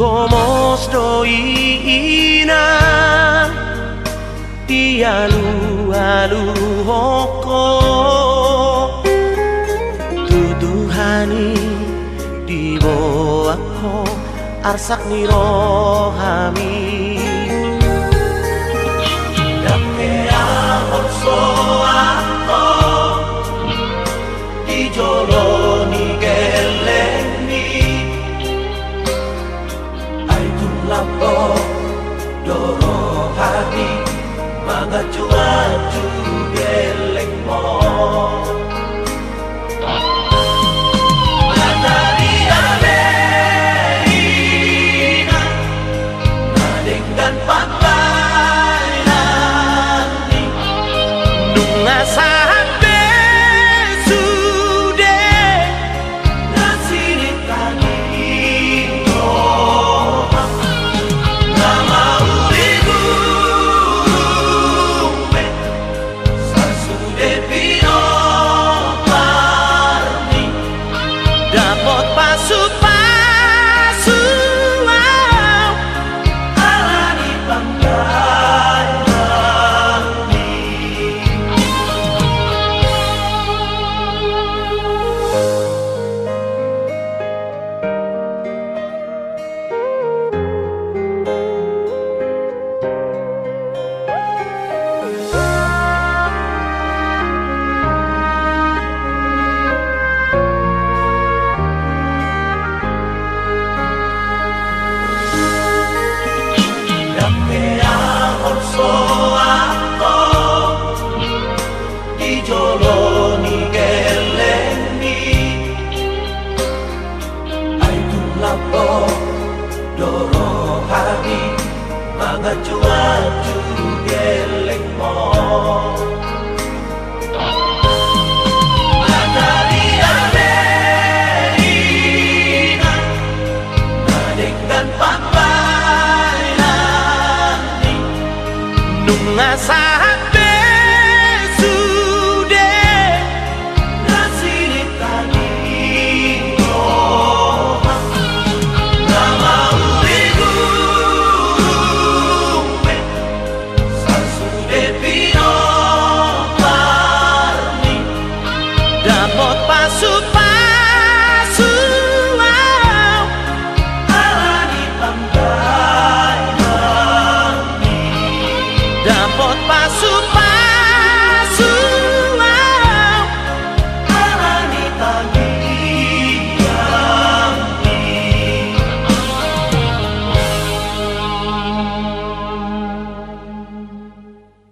Gomos doina dialu-alu hoko tuduhani di bawah arsak ni rohami dake amor soako di joloni geleni lapo doro hati mga cuaju geleng mo matahari alena nadenggan pantai nani nunga sampe sude nasiri tani joloni geleni ay lapo doro hati mga cuaju geleng mo matahari alena nadenggan pantai nani nunga sampe dapat